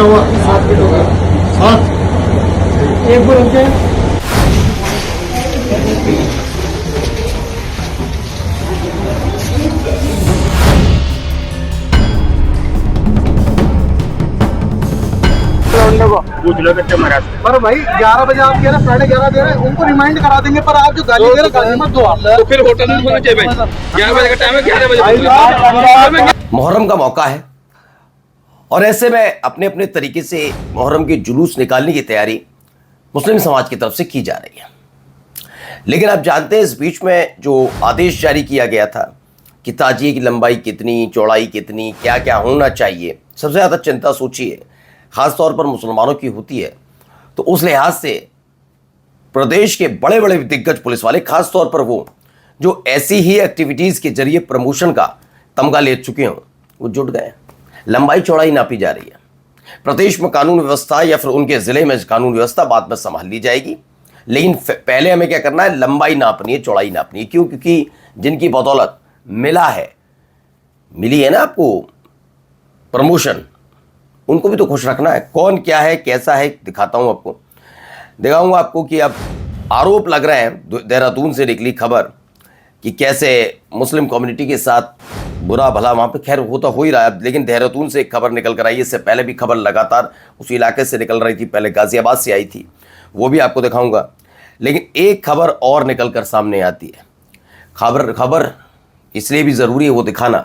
लिखा हुआ 7 फीट होगा 7 एक बार रुके पूछ लो कितने महाराज। पर भाई 11 बजे आप कह रहे हैं 11:30 दे रहे हैं, उनको रिमाइंड करा देंगे, पर आप जो गाली दे रहे हैं गाली मत दो आप। तो फिर होटल में होना चाहिए भाई। 11 बजे का टाइम है, 11 बजे मुहर्रम का मौका है और ऐसे में अपने अपने तरीके से मुहर्रम की जुलूस निकालने की तैयारी मुस्लिम समाज की तरफ से की जा रही है। लेकिन आप जानते हैं इस बीच में जो आदेश जारी किया गया था कि ताजिए की लंबाई कितनी, चौड़ाई कितनी, क्या क्या होना चाहिए, सबसे ज़्यादा चिंता सोचिए ख़ास तौर पर मुसलमानों की होती है। तो उस लिहाज से प्रदेश के बड़े बड़े दिग्गज पुलिस वाले, खास तौर पर वो जो ऐसी ही एक्टिविटीज़ के जरिए प्रमोशन का तमगा ले चुके हों, वो जुट गए। लंबाई चौड़ाई नापी जा रही है। प्रदेश में कानून व्यवस्था या फिर उनके ज़िले में कानून व्यवस्था बाद में संभाल ली जाएगी, लेकिन पहले हमें क्या करना है, लंबाई नापनी है, चौड़ाई नापनी है। क्यों? क्योंकि जिनकी बदौलत मिली है ना आपको प्रमोशन, उनको भी तो खुश रखना है। कौन क्या है, कैसा है, दिखाऊंगा आपको कि अब आरोप लग रहे हैं। देहरादून से निकली खबर कि कैसे मुस्लिम कम्युनिटी के साथ बुरा भला वहाँ पे खैर होता हो ही रहा है, लेकिन देहरादून से एक खबर निकल कर आई। इससे पहले भी खबर लगातार उसी इलाके से निकल रही थी, पहले गाज़ियाबाद से आई थी, वो भी आपको दिखाऊंगा। लेकिन एक खबर और निकल कर सामने आती है। खबर इसलिए भी ज़रूरी है वो दिखाना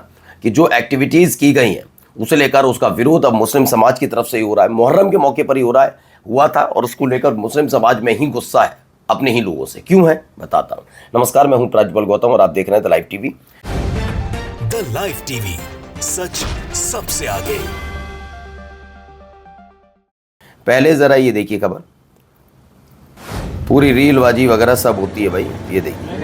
कि जो एक्टिविटीज़ की गई हैं उसे लेकर उसका विरोध अब मुस्लिम समाज की तरफ से ही हो रहा है। मुहर्रम के मौके पर ही हुआ था और उसको लेकर मुस्लिम समाज में ही गुस्सा है अपने ही लोगों से। क्यों है बताता हूं। नमस्कार, मैं हूं प्राज्वल गौतम और आप देख रहे हैं the live TV. The live TV, सच सबसे आगे। पहले जरा ये देखिए खबर, पूरी रीलबाजी वगैरह सब होती है भाई। ये देखिए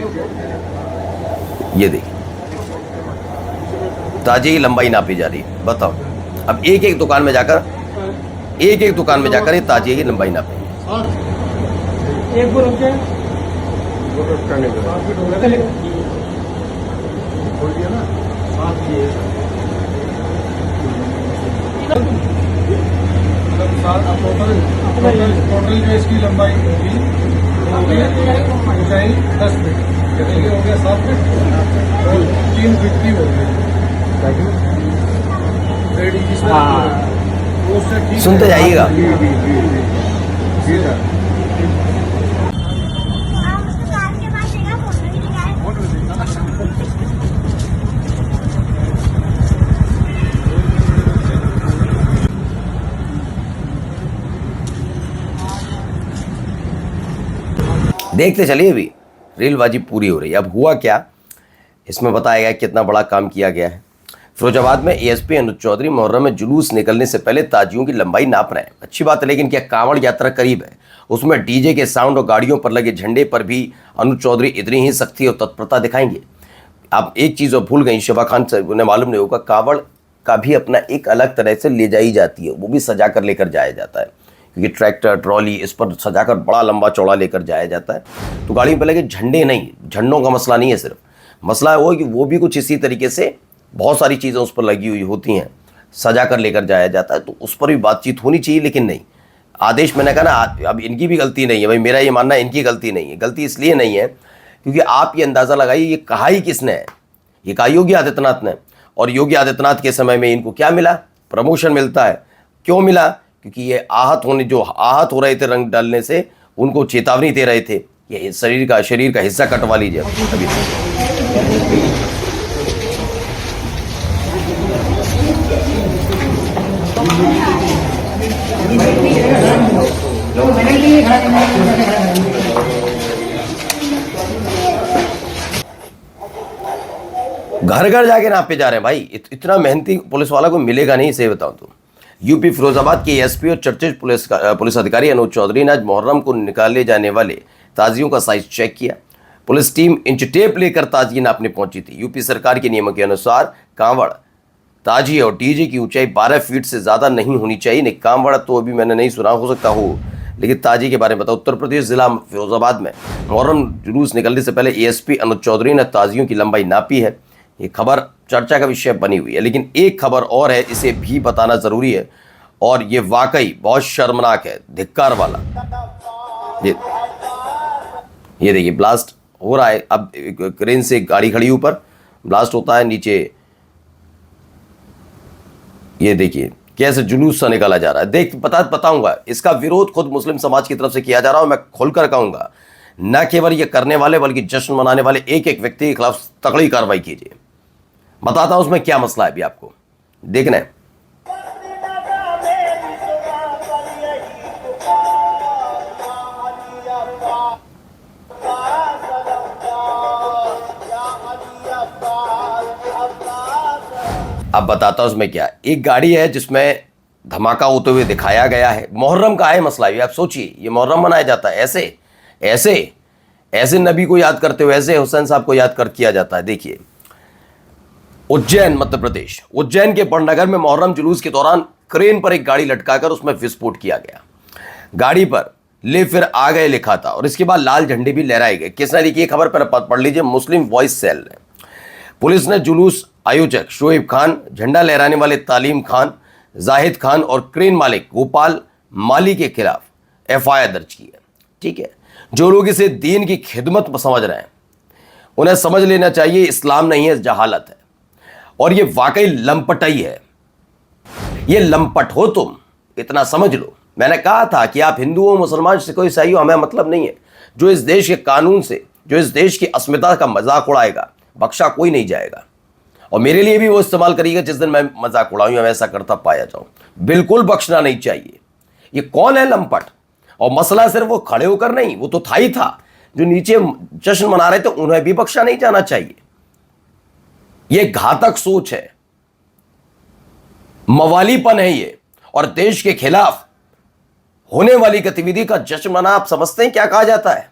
ताजे की लंबाई नापी जा रही है। बताओ, अब एक एक दुकान में जाकर ये ताजे की लंबाई नापी। एक बार रुके टोटल जो इसकी लंबाई होगी ऊंचाई 10 फीट, हो गया 7 फीट और 3 फीट की हो गई। सुनते जाइएगा। देखते चलिए, अभी रीलबाजी पूरी हो रही है। अब हुआ क्या, इसमें बताया गया कितना बड़ा काम किया गया है। फिरोजाबाद में एएसपी अनुज चौधरी मुहर्रम में जुलूस निकलने से पहले ताजियों की लंबाई नाप रहे हैं। अच्छी बात है, लेकिन क्या कांवड़ यात्रा करीब है, उसमें डीजे के साउंड और गाड़ियों पर लगे झंडे पर भी अनुज चौधरी इतनी ही सख्ती और तत्परता दिखाएंगे। आप एक चीज़ और भूल गई, शिवा खान से उन्हें मालूम नहीं होगा, कांवड़ का भी अपना एक अलग तरह से ले जाई जाती है, वो भी सजा कर लेकर जाया जाता है। क्योंकि ट्रैक्टर ट्रॉली इस पर सजाकर बड़ा लंबा चौड़ा लेकर जाया जाता है। तो गाड़ियों पर लगे झंडे नहीं, झंडों का मसला नहीं है, सिर्फ मसला वो है कि वो भी कुछ इसी तरीके से बहुत सारी चीज़ें उस पर लगी हुई होती हैं, सजा कर लेकर जाया जाता है। तो उस पर भी बातचीत होनी चाहिए, लेकिन नहीं। आदेश मैंने कहा ना, अब इनकी भी गलती नहीं है भाई, मेरा ये मानना है इनकी गलती नहीं है। गलती इसलिए नहीं है क्योंकि आप ये अंदाज़ा लगाइए, ये कहा ही किसने है, ये कहा योगी आदित्यनाथ ने। और योगी आदित्यनाथ के समय में इनको क्या मिला, प्रमोशन मिलता है। क्यों मिला? क्योंकि ये आहत हो रहे थे रंग डालने से, उनको चेतावनी दे रहे थे ये शरीर का हिस्सा कटवा लीजिए। अभी घर घर जाके नापे जा रहे हैं भाई। इतना मेहनती पुलिस वाला को मिलेगा नहीं, इसे बताऊं तो। यूपी फिरोजाबाद के एसपी और चर्चित पुलिस अधिकारी अनुज चौधरी ने आज मुहर्रम को निकाले जाने वाले ताजियों का साइज चेक किया। पुलिस टीम इंच टेप लेकर ताजिए नापने पहुंची थी। यूपी सरकार के नियमों के अनुसार कांवड़, ताजिए और डीजे की ऊंचाई 12 फीट से ज़्यादा नहीं होनी चाहिए। नहीं, कांवड़ तो अभी मैंने नहीं सुना, हो सकता हो, लेकिन ताजिए के बारे में बताओ। उत्तर प्रदेश जिला फिरोजाबाद में मुहर्रम जुलूस निकलने से पहले एएसपी अनुज चौधरी ने ताजियों की लंबाई नापी है। ये खबर चर्चा का विषय बनी हुई है, लेकिन एक खबर और है, इसे भी बताना ज़रूरी है। और ये वाकई बहुत शर्मनाक है, धिक्कार वाला। ये देखिए ब्लास्ट हो रहा है। अब क्रेन से गाड़ी खड़ी ऊपर, ब्लास्ट होता है नीचे। ये देखिए कैसे जुलूस सा निकाला जा रहा है। बताऊंगा इसका विरोध खुद मुस्लिम समाज की तरफ से किया जा रहा है। मैं खुलकर कहूंगा न केवल ये करने वाले बल्कि जश्न मनाने वाले एक एक व्यक्ति के खिलाफ तगड़ी कार्रवाई कीजिए। बताता हूं उसमें क्या मसला है, भी आपको देखना है। अब बताता हूं उसमें क्या। एक गाड़ी है जिसमें धमाका होते हुए दिखाया गया है। मुहर्रम का है मसला। ये आप सोचिए, ये मुहर्रम मनाया जाता है ऐसे ऐसे ऐसे नबी को याद करते हुए, ऐसे हुसैन साहब को याद कर किया जाता है। देखिए उज्जैन मध्य प्रदेश, उज्जैन के बड़नगर में मुहर्रम जुलूस के दौरान क्रेन पर एक गाड़ी लटकाकर उसमें विस्फोट किया गया। गाड़ी पर ले फिर आ गए लिखा था और इसके बाद लाल झंडे भी लहराए गए। किसने लिखी है खबर पर पढ़ लीजिए, मुस्लिम वॉइस सेल ने। पुलिस ने जुलूस आयोजक शोएब खान, झंडा लहराने वाले तालीम खान, जाहिद खान और क्रेन मालिक गोपाल माली के खिलाफ एफआईआर दर्ज की है। ठीक है, जो लोग इसे दीन की खिदमत समझ रहे हैं उन्हें समझ लेना चाहिए इस्लाम नहीं है, जहालत है। और ये वाकई लंपटाई है। ये लंपट हो तुम, इतना समझ लो। मैंने कहा था कि आप हिंदू हो, मुसलमान से कोई सही हो, हमें मतलब नहीं है। जो इस देश के कानून से, जो इस देश की अस्मिता का मजाक उड़ाएगा, बख्शा कोई नहीं जाएगा। और मेरे लिए भी वो इस्तेमाल करिएगा जिस दिन मैं मजाक उड़ाऊं या वैसा करता पाया जाऊं। बिल्कुल बख्शना नहीं चाहिए। ये कौन है लंपट? और मसला सिर्फ वो खड़े होकर नहीं, वो तो था ही था। जो नीचे जश्न मना रहे थे उन्हें भी बख्शा नहीं जाना चाहिए। ये घातक सोच है, मवालीपन है ये, और देश के खिलाफ होने वाली गतिविधि का जश्न मना। आप समझते हैं क्या कहा जाता है?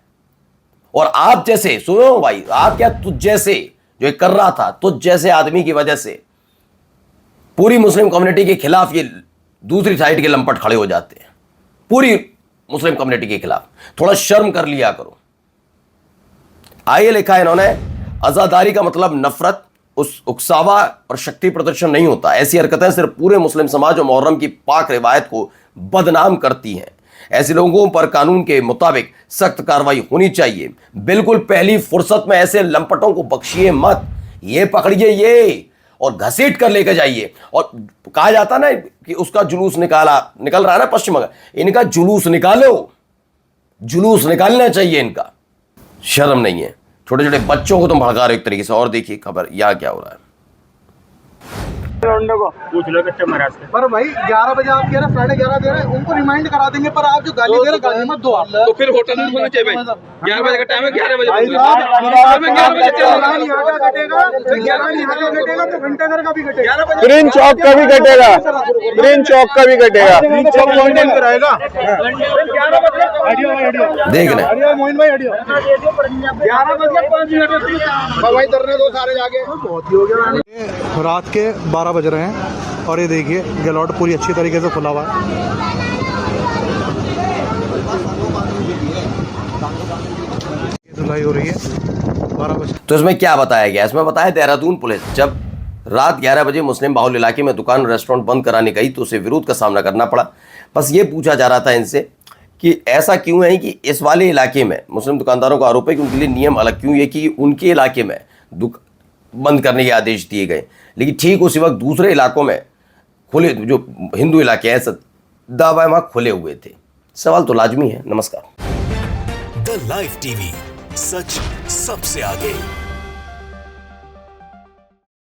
और आप जैसे, सुनो भाई, आप क्या, तुझ जैसे जो ये कर रहा था, तुझ जैसे आदमी की वजह से पूरी मुस्लिम कम्युनिटी के खिलाफ ये दूसरी साइड के लंपट खड़े हो जाते हैं। पूरी मुस्लिम कम्युनिटी के खिलाफ थोड़ा शर्म कर लिया करो। आइए लिखा है इन्होंने, आजादारी का मतलब नफरत, उस उकसावा और शक्ति प्रदर्शन नहीं होता। ऐसी हरकतें सिर्फ पूरे मुस्लिम समाज और मुहर्रम की पाक रिवायत को बदनाम करती हैं। ऐसे लोगों पर कानून के मुताबिक सख्त कार्रवाई होनी चाहिए। बिल्कुल पहली फुर्सत में ऐसे लंपटों को बख्शिए मत। ये पकड़िए ये और घसीट कर लेकर जाइए। और कहा जाता ना कि उसका जुलूस निकल रहा है ना पश्चिम बंगाल, इनका जुलूस निकालो। जुलूस निकालना चाहिए इनका। शर्म नहीं है। छोटे छोटे बच्चों को तुम भड़का रहे हो एक तरीके से। और देखिए खबर यहाँ क्या हो रहा है। पूछ लो कच्चे महाराज से। पर भाई 11 बजे आप कह रहे हैं, 11:30 दे रहे हैं, उनको रिमाइंड करा देंगे। पर आप जो गाली दे रहे हैं, गाली मत दो आप। तो फिर होटल में बोलना चाहिए भाई। 11 बजे का टाइम है, 11 बजे भाई बोलो। साहब, 11 बजे नहीं आगे घटेगा तो घंटे घर का भी घटेगा। ग्रीन चौक का भी कटेगा, ग्रीन चौक का भी कटेगा। देख रहे मोइन भाई, 11 बजे 5 मिनट भाई धरने दो सारे जाके। बहुत ही हो गया। रात के 12 बज रहे हैं और ये देखिए गैलॉट पूरी अच्छी तरीके से खुला हुआ है। धुलाई हो रही है 12 बजे। तो इसमें क्या बताया गया? इसमें बताया देहरादून पुलिस जब रात 11 बजे मुस्लिम बाहुल इलाके में दुकान रेस्टोरेंट बंद कराने गई तो उसे विरोध का सामना करना पड़ा। बस ये पूछा जा रहा था इनसे कि ऐसा क्यों है कि इस वाले इलाके में मुस्लिम दुकानदारों का आरोप है कि उनके लिए नियम अलग क्यों है कि उनके इलाके में बंद करने के आदेश दिए गए, लेकिन ठीक उसी वक्त दूसरे इलाकों में खुले, जो हिंदू इलाके हैं, दावा वहाँ खुले हुए थे। सवाल तो लाजमी है। नमस्कार। द लाइव टीवी, सच सबसे आगे।